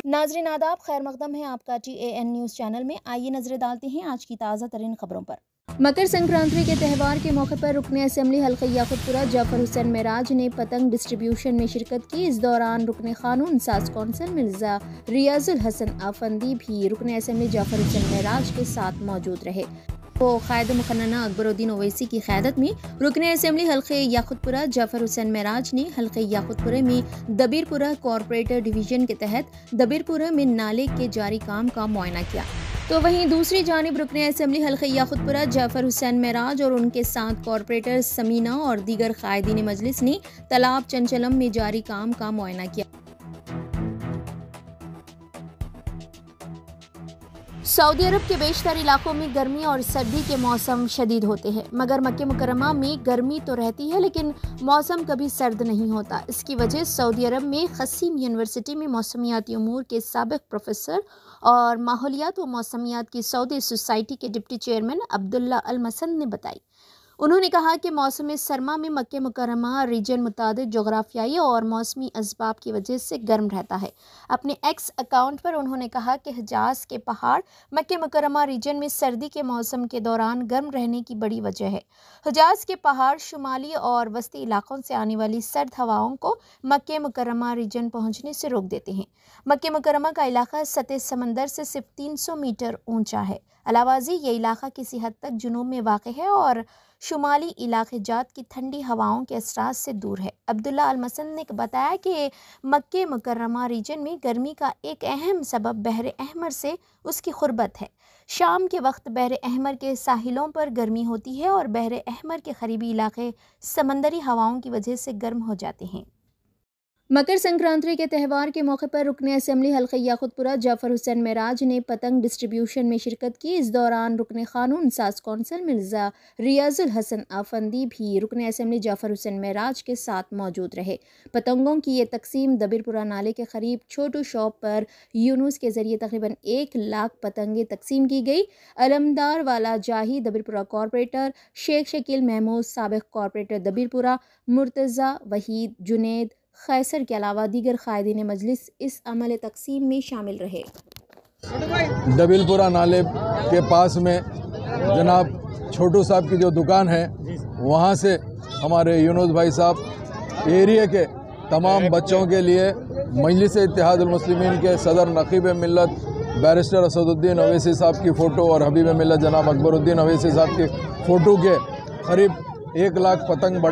नाज़रीन आदाब, खैर मकदम है आपका TAN न्यूज़ चैनल में। आइए नजरें डालते हैं आज की ताज़ा तरीन खबरों पर। मकर संक्रांति के त्यौहार के मौके पर रुकने असेंबली हल्का याकुतपुरा जाफर हुसैन मेराज ने पतंग डिस्ट्रीब्यूशन में शिरकत की। इस दौरान रुकने कानून साज कौंसिल मिर्जा रियाजुल हसन आफंदी भी रुकने असेंबली जाफर हुसैन मेराज के साथ मौजूद रहे। वो कायद मुखन्ना अकबरुद्दीन ओवैसी की क़यादत में रुकने असेंबली हल्के याकुतपुरा जाफर हुसैन मेराज ने हल्के याकुतपुरा में दबीरपुरा कॉरपोरेटर डिवीज़न के तहत दबीरपुरा में नाले के जारी काम का मुआयना किया। तो वहीं दूसरी जानिब रुकने असेंबली हल्के याकुतपुरा जाफर हुसैन मेराज और उनके साथ कॉरपोरेटर समीना और दीगर कायदीन मजलिस ने तालाब चंचलम में जारी काम का मुआयना किया। सऊदी अरब के बेशतर इलाकों में गर्मी और सर्दी के मौसम शदीद होते हैं, मगर मक्के मुकर्रमा में गर्मी तो रहती है लेकिन मौसम कभी सर्द नहीं होता। इसकी वजह सऊदी अरब में क़सीम यूनिवर्सिटी में मौसमियाती उमूर के साबिक़ प्रोफेसर और माहौलियात व मौसमियात की सऊदी सोसाइटी के डिप्टी चेयरमैन अब्दुल्ला अल मसंद ने बताई। उन्होंने कहा कि मौसम सरमा में मक्के मुकर्रमा रीजन मुताबिक जोग्राफियाई और मौसमी असबाब की वजह से गर्म रहता है। अपने एक्स अकाउंट पर उन्होंने कहा कि हिजाज के पहाड़ मक्के मुकर्रमा रीजन में सर्दी के मौसम के दौरान गर्म रहने की बड़ी वजह है। हिजाज के पहाड़ शुमाली और वस्ती इलाकों से आने वाली सर्द हवाओं को मक्के मुकर्रमा रीजन पहुँचने से रोक देते हैं। मक्के मुकर्रमा का इलाका सतह समंदर से सिर्फ 300 मीटर ऊंचा है। अलावाजी ये इलाका किसी हद तक जुनूब में वाक़ है और शुमाली इलाके जात की ठंडी हवाओं के असरात से दूर है। अब्दुल्ला अल मसंद ने बताया कि मक्के मुकर्रमा रीजन में गर्मी का एक अहम सबब बहर अहमर से उसकी ख़ुर्बत है। शाम के वक्त बहर अहमर के साहिलों पर गर्मी होती है और बहर अहमर के करीबी इलाके समंदरी हवाओं की वजह से गर्म हो जाते हैं। मकर संक्रांति के त्यौहार के मौके पर रुकने असेंबली हल्का याकुतपुरा जाफर हुसैन मेराज ने पतंग डिस्ट्रीब्यूशन में शिरकत की। इस दौरान रुकने कानून साज कौंसिल मिर्जा रियाजुल हसन आफंदी भी रुकने असेंबली जाफर हुसैन मेराज के साथ मौजूद रहे। पतंगों की ये तकसीम दबीरपुरा नाले के करीब छोटू शॉप पर यूनुस के जरिए तकरीबन 1 लाख पतंगें तकसीम की गई। अलमदार वाला जाही दबीरपुरा कॉरपोरेटर, शेख शकील महमूद साबिक़ कॉरपोरेटर दबीरपुरा, मुर्तज़ा, वहीद, जुनैद, खैसर के अलावा दीगर कायदीन मजलिस इस अमल तकसीम में शामिल रहे। दबीरपुरा नाले के पास में जनाब छोटू साहब की जो दुकान है, वहाँ से हमारे यूनुस भाई साहब एरिया के तमाम बच्चों के लिए मजलिस इत्तेहादुल मुस्लिमीन के सदर नकीब मिल्लत बैरिस्टर असदुद्दीन ओवैसी साहब की फ़ोटो और हबीब मिल्लत जनाब अकबरुद्दीन ओवैसी साहब की फ़ोटो के करीब 1 लाख पतंग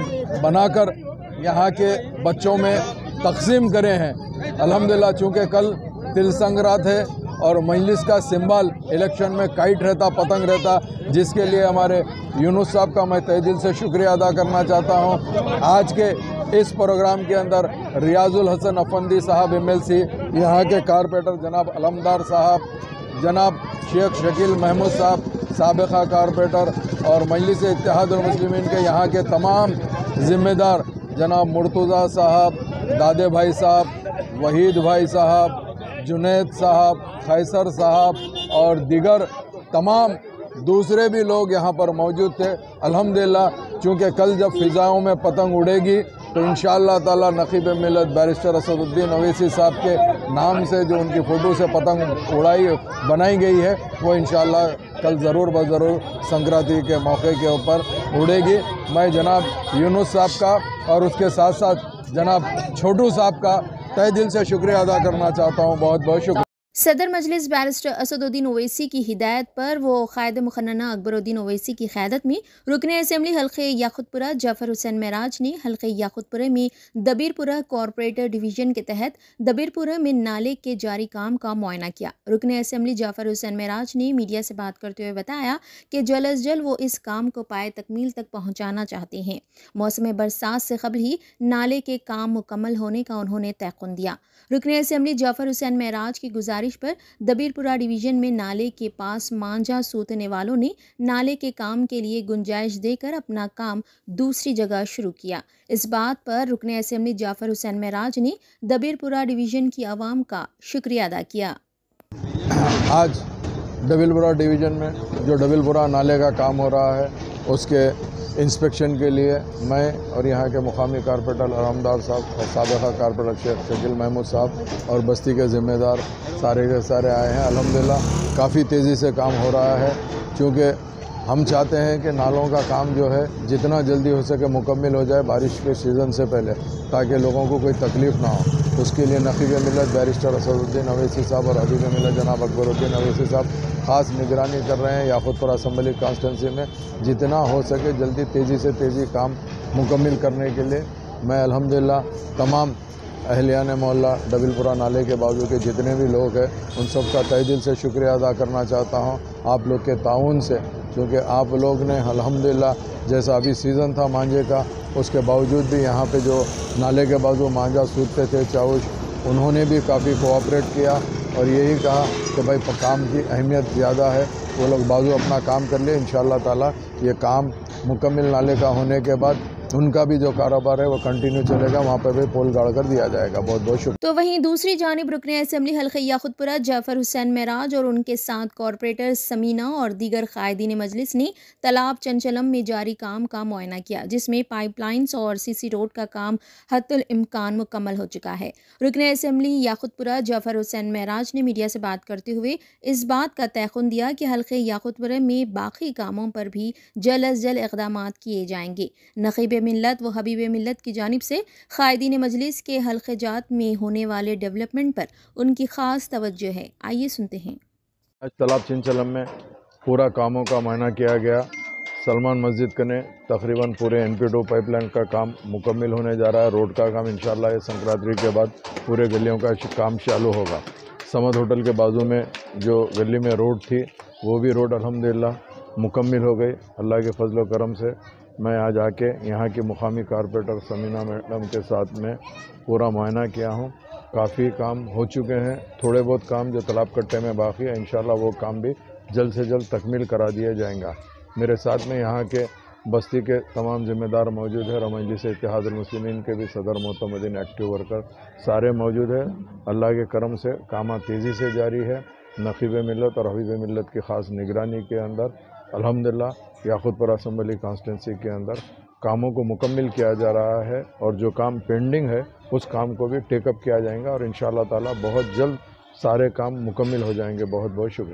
बनाकर यहाँ के बच्चों में तकसीम करे हैं। अल्हम्दुलिल्लाह, चूँकि कल तिल संक्रांत है और मजलिस का सिंबल इलेक्शन में काइट रहता, पतंग रहता, जिसके लिए हमारे यूनुस साहब का मैं तहे दिल से शुक्रिया अदा करना चाहता हूँ। आज के इस प्रोग्राम के अंदर रियाजुल हसन अफंदी साहब MLC, यहाँ के कारपोरेटर जनाब अलमदार साहब, जनाब शेख शकील महमूद साहब साबिक़ा कारपोरेटर और मजलिस इत्तेहादुल मुस्लिमीन के यहाँ के तमाम ज़िम्मेदार जनाब मुर्तज़ा साहब, दादे भाई साहब, वहीद भाई साहब, जुनैद साहब, खैसर साहब और दीगर तमाम दूसरे भी लोग यहाँ पर मौजूद थे। अल्हम्दुलिल्लाह, चूँकि कल जब फ़िज़ाओं में पतंग उड़ेगी तो इंशाअल्लाह ताला नकीब मिल्लत बैरिस्टर असदुद्दीन ओवैसी साहब के नाम से जो उनकी फ़ोटो से पतंग बनाई गई है, वो इंशाअल्लाह कल ज़रूर ज़रूर संक्रांति के मौके के ऊपर उड़ेगी। मैं जनाब यूनुस साहब का और उसके साथ साथ जनाब छोटू साहब का तहे दिल से शुक्रिया अदा करना चाहता हूँ। बहुत बहुत शुक्रिया। सदर मजलिस बैरिस्टर असदुद्दीन ओवैसी की हिदायत पर वो कायद मुखन्ना अकबरुद्दीन ओवैसी की क़यादत में रुकने असेंबली हल्के याकुतपुरा जाफर हुसैन मेराज ने हल्के याकुतपुरा में दबीरपुरा कॉरपोरेटर डिवीज़न के तहत दबीरपुरा में नाले के जारी काम का मुआयना किया। रुकने असेंबली जाफर हुसैन मेराज ने मीडिया से बात करते हुए बताया कि जल्द अज जल्द वो इस काम को पाए तकमील तक पहुँचाना चाहते हैं। मौसम बरसात से कबल ही नाले के काम मुकम्मल होने का उन्होंने तयक़ुन दिया। रुकने असेंबली जाफर हुसैन मेराज की गुजारिश पर दबीरपुरा डिवीज़न में नाले के पास मांझा सूतने वालों ने नाले के काम के लिए गुंजाइश देकर अपना काम दूसरी जगह शुरू किया। इस बात पर रुकने असेंबली जाफर हुसैन मेराज ने दबीरपुरा डिवीज़न की आवाम का शुक्रिया अदा किया। आज दबीरपुरा डिवीज़न में जो दबीरपुरा नाले का काम हो रहा है, उसके इंस्पेक्शन के लिए मैं और यहाँ के मुकामी कारपोरेटर आरामदार साहब और साबिक़ा कारपोरेटर शेख शकील महमूद साहब और बस्ती के ज़िम्मेदार सारे के सारे आए हैं। अल्हम्दुलिल्लाह काफ़ी तेज़ी से काम हो रहा है, क्योंकि हम चाहते हैं कि नालों का काम जो है जितना जल्दी हो सके मुकम्मल हो जाए बारिश के सीज़न से पहले, ताकि लोगों को कोई तकलीफ़ ना हो। उसके लिए नक़ीब मिल्लत बैरिस्टर असदुद्दीन अवैसी साहब और हबीब मिल्लत जनाब अकबरुद्दीन अवैसी साहब ख़ास निगरानी कर रहे हैं। याकूतपुर असम्बली कॉन्स्टिट्यूंसी में जितना हो सके जल्दी तेज़ी से तेज़ी काम मुकम्मल करने के लिए मैं अल्हम्दुलिल्लाह तमाम अहलियान मोहल्ला डबिलपुरा नाले के बाजू के जितने भी लोग हैं उन सब का तहे दिल से शुक्रिया अदा करना चाहता हूँ आप लोग के ताउन से, क्योंकि आप लोग ने अल्हम्दुलिल्लाह जैसा अभी सीज़न था मांझे का, उसके बावजूद भी यहाँ पे जो नाले के बाजू मांझा सूखते थे चाउश, उन्होंने भी काफ़ी कोऑपरेट किया और यही कहा कि भाई काम की अहमियत ज़्यादा है, वो लोग बाजू अपना काम कर ले। इंशाअल्लाह ताला ये काम मुकम्मल नाले का होने के बाद उनका भी जो कारोबार है वो कंटिन्यू चलेगा, वहाँ पर भी पोल गाड़ कर दिया जाएगा। बहुत बहुत शुक्रिया। तो वहीं दूसरी जानिब रुकने असेंबली हल्के याकुतपुरा जाफर हुसैन मेराज और उनके साथ कॉरपोरेटर समीना और दीगर कायदीन मजलिस ने तालाब चंचलम में जारी काम का मुआयना किया, जिसमें पाइपलाइंस और सीसी रोड का काम हद्दुल इम्कान मुकम्मल हो चुका है। रुकने असेंबली याकुतपुरा जाफर हुसैन मेराज ने मीडिया से बात करते हुए इस बात का तयक़ुन दिया कि हल्के याकुतपुरा में बाकी कामों पर भी जल्द अज जल्द इक़दाम किए जाएंगे। नक़ीब मिल्लत व हबीब मिल्लत की जानिब से कायदीन मजलिस के हल्के जात में होने वाले डेवलपमेंट पर उनकी ख़ास तवज्जो है। आइए सुनते हैं। आज तालाब चंचलम में पूरा कामों का मुआयना किया गया। सलमान मस्जिद कने तकरीबन पूरे NP2 पाइपलाइन का काम मुकम्मल होने जा रहा है। रोड का काम इंशाअल्लाह ये संक्रांति के बाद पूरे गलियों का काम चालू होगा। समद होटल के बाजू में जो गली में रोड थी वो भी रोड अल्हम्दुलिल्लाह मुकम्मल हो गई अल्लाह के फजल व करम से। मैं आज आके यहाँ की मुकामी कारपोरेटर समीना मैडम के साथ में पूरा मुआयना किया हूँ। काफ़ी काम हो चुके हैं, थोड़े बहुत काम जो तालाब कट्टे में बाकी है इंशाअल्लाह वो काम भी जल्द से जल्द तकमील करा दिया जाएगा। मेरे साथ में यहाँ के बस्ती के तमाम ज़िम्मेदार मौजूद है। मजलिस इत्तेहादुल मुस्लिमीन के भी सदर मोतमदीन एक्टिव वर्कर सारे मौजूद है। अल्लाह के करम से काम तेज़ी से जारी है। नक़ीब मिल्लत और हबीब मिल्लत की ख़ास निगरानी के अंदर अल्हम्दुलिल्लाह याकुतपुर असम्बली कॉन्स्टिट्यूंसी के अंदर कामों को मुकम्मल किया जा रहा है और जो काम पेंडिंग है उस काम को भी टेकअप किया जाएगा और इंशाअल्लाह ताला बहुत जल्द सारे काम मुकम्मल हो जाएंगे। बहुत बहुत शुक्रिया।